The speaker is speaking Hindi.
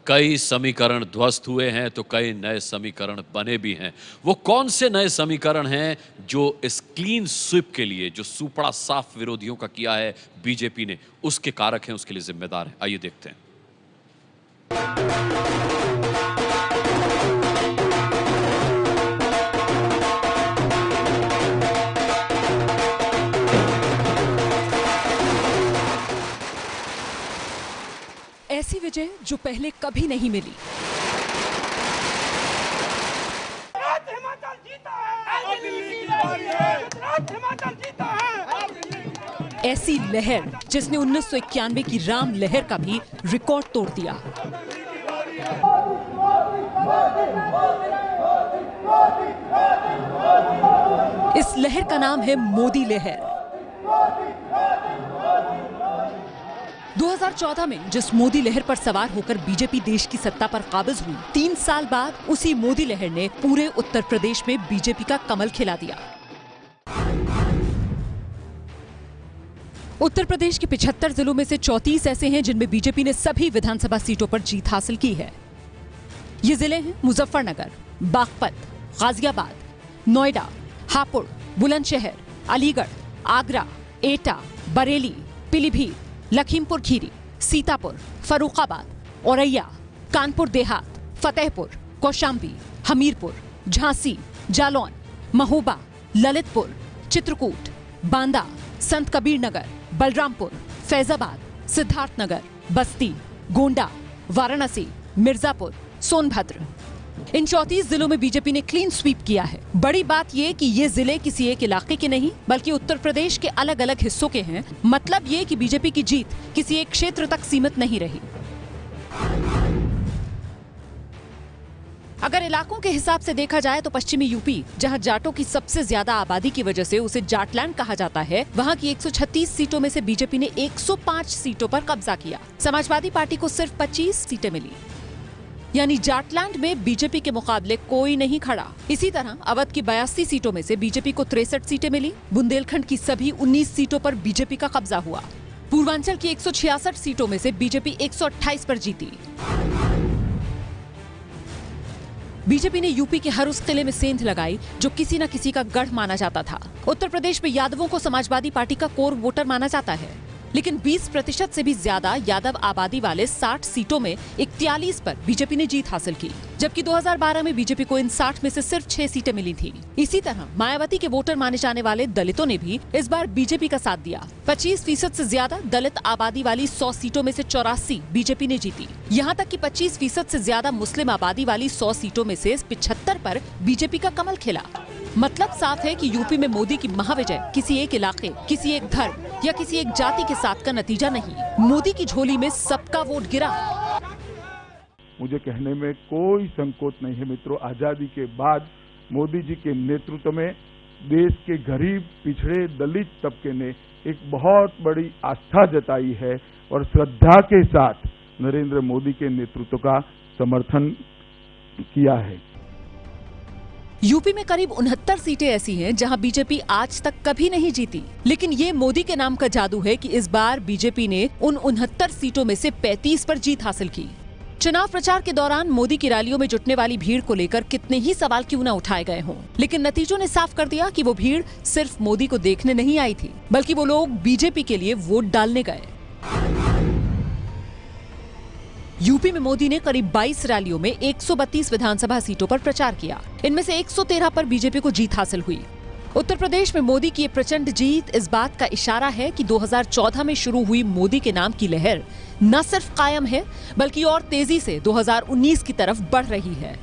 कई समीकरण ध्वस्त हुए हैं तो कई नए समीकरण बने भी हैं। वो कौन से नए समीकरण हैं जो इस क्लीन स्वीप के लिए जो सुपड़ा साफ विरोधियों का किया है बीजेपी ने, उसके कारक हैं, उसके लिए जिम्मेदार हैं? आइए देखते हैं। ऐसी विजय जो पहले कभी नहीं मिली। ऐसी लहर जिसने 1991 की राम लहर का भी रिकॉर्ड तोड़ दिया। इस लहर का नाम है मोदी लहर। 2014 में जिस मोदी लहर पर सवार होकर बीजेपी देश की सत्ता पर काबिज हुई, 3 साल बाद उसी मोदी लहर ने पूरे उत्तर प्रदेश में बीजेपी का कमल खिला दिया। उत्तर प्रदेश के 75 जिलों में से 34 ऐसे हैं जिनमें बीजेपी ने सभी विधानसभा सीटों पर जीत हासिल की है। ये जिले हैं मुजफ्फरनगर, बागपत, गाजियाबाद, नोएडा, हापुड़, बुलंदशहर, अलीगढ़, आगरा, एटा, बरेली, पीलीभीत, लखीमपुर खीरी, सीतापुर, फर्रुखाबाद, औरैया, कानपुर देहात, फतेहपुर, कौशाम्बी, हमीरपुर, झांसी, जालौन, महोबा, ललितपुर, चित्रकूट, बांदा, संत कबीर नगर, बलरामपुर, फैजाबाद, सिद्धार्थनगर, बस्ती, गोंडा, वाराणसी, मिर्जापुर, सोनभद्र। इन 34 जिलों में बीजेपी ने क्लीन स्वीप किया है। बड़ी बात यह कि ये जिले किसी एक इलाके के नहीं बल्कि उत्तर प्रदेश के अलग अलग हिस्सों के हैं। मतलब ये कि बीजेपी की जीत किसी एक क्षेत्र तक सीमित नहीं रही। अगर इलाकों के हिसाब से देखा जाए तो पश्चिमी यूपी, जहां जाटों की सबसे ज्यादा आबादी की वजह से उसे जाटलैंड कहा जाता है, वहां की 136 सीटों में से बीजेपी ने 105 सीटों पर कब्जा किया। समाजवादी पार्टी को सिर्फ 25 सीटें मिली, यानी जाटलैंड में बीजेपी के मुकाबले कोई नहीं खड़ा। इसी तरह अवध की 82 सीटों में से बीजेपी को 63 सीटें मिली। बुंदेलखंड की सभी 19 सीटों पर बीजेपी का कब्जा हुआ। पूर्वांचल की 166 सीटों में से बीजेपी 128 पर जीती। बीजेपी ने यूपी के हर उस किले में सेंध लगाई जो किसी न किसी का गढ़ माना जाता था। उत्तर प्रदेश में यादवों को समाजवादी पार्टी का कोर वोटर माना जाता है, लेकिन 20% से भी ज्यादा यादव आबादी वाले 60 सीटों में 41 पर बीजेपी ने जीत हासिल की, जबकि 2012 में बीजेपी को इन 60 में से सिर्फ 6 सीटें मिली थी। इसी तरह मायावती के वोटर माने जाने वाले दलितों ने भी इस बार बीजेपी का साथ दिया। 25% से ज्यादा दलित आबादी वाली 100 सीटों में से 84 बीजेपी ने जीती। यहाँ तक कि 25% से ज्यादा मुस्लिम आबादी वाली 100 सीटों में से 75 पर बीजेपी का कमल खिला। मतलब साफ है कि यूपी में मोदी की महाविजय किसी एक इलाके, किसी एक धर्म या किसी एक जाति के साथ का नतीजा नहीं, मोदी की झोली में सबका वोट गिरा। मुझे कहने में कोई संकोच नहीं है मित्रों, आजादी के बाद मोदी जी के नेतृत्व में देश के गरीब, पिछड़े, दलित तबके ने एक बहुत बड़ी आस्था जताई है और श्रद्धा के साथ नरेंद्र मोदी के नेतृत्व का समर्थन किया है। यूपी में करीब 69 सीटें ऐसी हैं जहां बीजेपी आज तक कभी नहीं जीती, लेकिन ये मोदी के नाम का जादू है कि इस बार बीजेपी ने उन 69 सीटों में से 35 पर जीत हासिल की। चुनाव प्रचार के दौरान मोदी की रैलियों में जुटने वाली भीड़ को लेकर कितने ही सवाल क्यों न उठाए गए हों, लेकिन नतीजों ने साफ कर दिया कि वो भीड़ सिर्फ मोदी को देखने नहीं आई थी, बल्कि वो लोग बीजेपी के लिए वोट डालने गए। यूपी में मोदी ने करीब 22 रैलियों में 132 विधानसभा सीटों पर प्रचार किया। इनमें से 113 पर बीजेपी को जीत हासिल हुई। उत्तर प्रदेश में मोदी की ये प्रचंड जीत इस बात का इशारा है कि 2014 में शुरू हुई मोदी के नाम की लहर न सिर्फ कायम है बल्कि और तेजी से 2019 की तरफ बढ़ रही है।